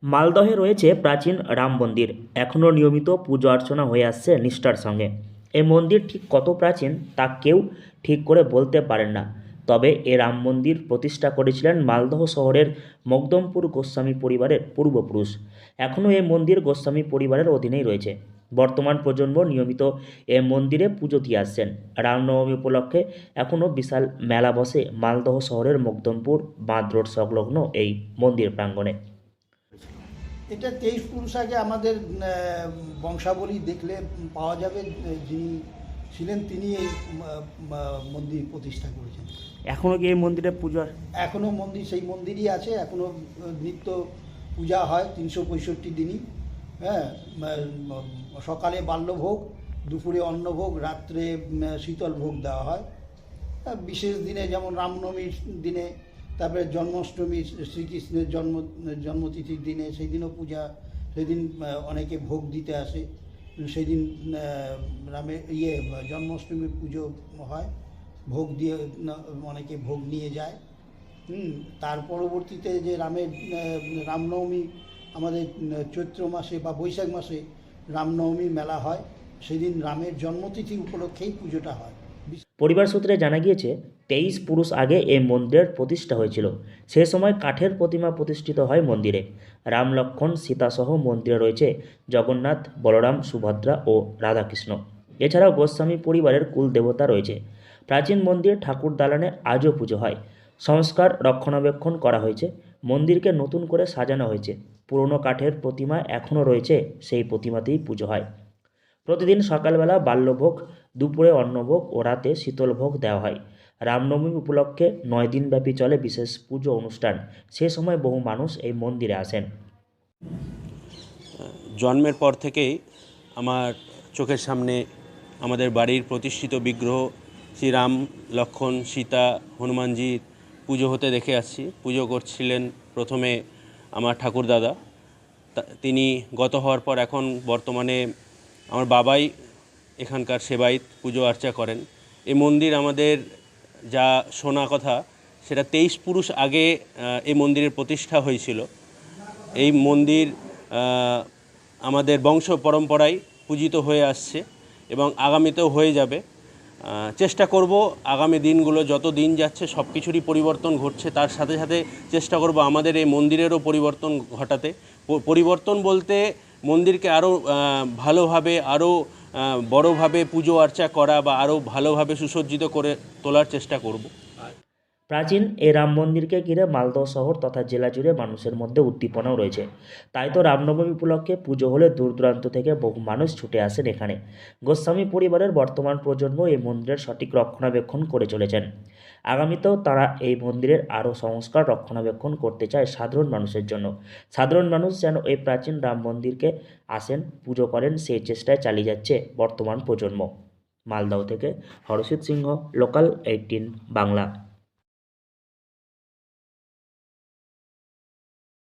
মালদহে রয়েছে প্রাচীন রাম মন্দির। এখনও নিয়মিত পুজো অর্চনা হয়ে আসছে নিষ্ঠার সঙ্গে। এই মন্দির ঠিক কত প্রাচীন তা কেউ ঠিক করে বলতে পারেন না। তবে এ রাম মন্দির প্রতিষ্ঠা করেছিলেন মালদহ শহরের মকদমপুর গোস্বামী পরিবারের পূর্বপুরুষ। এখনও এই মন্দির গোস্বামী পরিবারের অধীনেই রয়েছে। বর্তমান প্রজন্ম নিয়মিত এ মন্দিরে পুজো দিয়ে আসছেন। রামনবমী উপলক্ষে এখনও বিশাল মেলা বসে মালদহ শহরের মকদমপুর বাঁধ রোড সংলগ্ন এই মন্দির প্রাঙ্গণে। এটা 23 পুরুষ আগে আমাদের বংশাবলী দেখলে পাওয়া যাবে। যিনি ছিলেন তিনি এই মন্দির প্রতিষ্ঠা করেছেন। এখনও কি এই মন্দিরে পূজার এখনও মন্দির সেই মন্দিরই আছে, এখনও নিত্য পূজা হয় 365 দিনই। হ্যাঁ, সকালে বাল্যভোগ, দুপুরে অন্নভোগ, রাত্রে শীতল ভোগ দেওয়া হয়। বিশেষ দিনে যেমন রামনবমীর দিনে, তারপরে জন্মাষ্টমী শ্রীকৃষ্ণের জন্মতিথির দিনে সেই দিনও পূজা, সেদিন অনেকে ভোগ দিতে আসে। সেই দিন রামের জন্মাষ্টমীর পুজো হয়, ভোগ দিয়ে অনেকে ভোগ নিয়ে যায়। তার পরবর্তীতে যে রামনবমী আমাদের চৈত্র মাসে বা বৈশাখ মাসে রামনবমী মেলা হয়, সেদিন রামের জন্মতিথি উপলক্ষেই পুজোটা হয়। পরিবার সূত্রে জানা গিয়েছে 23 পুরুষ আগে এই মন্দিরের প্রতিষ্ঠা হয়েছিল। সে সময় কাঠের প্রতিমা প্রতিষ্ঠিত হয় মন্দিরে। রাম লক্ষ্মণ সীতাসহ মন্দিরে রয়েছে জগন্নাথ, বলরাম, সুভদ্রা ও রাধাকৃষ্ণ। এছাড়াও গোস্বামী পরিবারের কুল দেবতা রয়েছে। প্রাচীন মন্দির ঠাকুর দালানে আজও পুজো হয়। সংস্কার রক্ষণাবেক্ষণ করা হয়েছে। মন্দিরকে নতুন করে সাজানো হয়েছে। পুরনো কাঠের প্রতিমা এখনও রয়েছে, সেই প্রতিমাতেই পুজো হয়। প্রতিদিন সকালবেলা বাল্যভোগ, দুপুরে অন্নভোগ ও রাতে শীতলভোগ দেওয়া হয়। রামনবমী উপলক্ষে 9 দিনব্যাপী চলে বিশেষ পুজো অনুষ্ঠান। সে সময় বহু মানুষ এই মন্দিরে আসেন। জন্মের পর থেকেই আমার চোখের সামনে আমাদের বাড়ির প্রতিষ্ঠিত বিগ্রহ শ্রীরাম, লক্ষ্মণ, সীতা, হনুমানজির পুজো হতে দেখে আসছি। পুজো করছিলেন প্রথমে আমার ঠাকুরদাদা, তিনি গত হওয়ার পর এখন বর্তমানে আমার বাবাই এখানকার সেবায়িত, পুজো আর্চা করেন। এই মন্দির আমাদের যা শোনা কথা, সেটা 23 পুরুষ আগে এই মন্দিরের প্রতিষ্ঠা হয়েছিল। এই মন্দির আমাদের বংশ পরম্পরায় পূজিত হয়ে আসছে এবং আগামীতেও হয়ে যাবে। চেষ্টা করব আগামী দিনগুলো, যত দিন যাচ্ছে সব কিছুরই পরিবর্তন ঘটছে, তার সাথে সাথে চেষ্টা করব আমাদের এই মন্দিরেরও পরিবর্তন ঘটাতে। পরিবর্তন বলতে মন্দিরকে আরও ভালোভাবে, আরও বড়োভাবে পুজো আর্চা করা বা আরও ভালোভাবে সুসজ্জিত করে তোলার চেষ্টা করব। প্রাচীন এই রাম মন্দিরকে ঘিরে মালদহ শহর তথা জেলা জুড়ে মানুষের মধ্যে উদ্দীপনাও রয়েছে। তাই তো রামনবমী উপলক্ষে পুজো হলে দূর দূরান্ত থেকে বহু মানুষ ছুটে আসেন এখানে। গোস্বামী পরিবারের বর্তমান প্রজন্ম এই মন্দিরের সঠিক রক্ষণাবেক্ষণ করে চলেছেন। আগামীতেও তারা এই মন্দিরের আরও সংস্কার রক্ষণাবেক্ষণ করতে চায় সাধারণ মানুষের জন্য। সাধারণ মানুষ যেন এই প্রাচীন রাম মন্দিরকে আসেন, পুজো করেন, সেই চেষ্টায় চালিয়ে যাচ্ছে বর্তমান প্রজন্ম। মালদহ থেকে হরষিত সিংহ, লোকাল 18 বাংলা।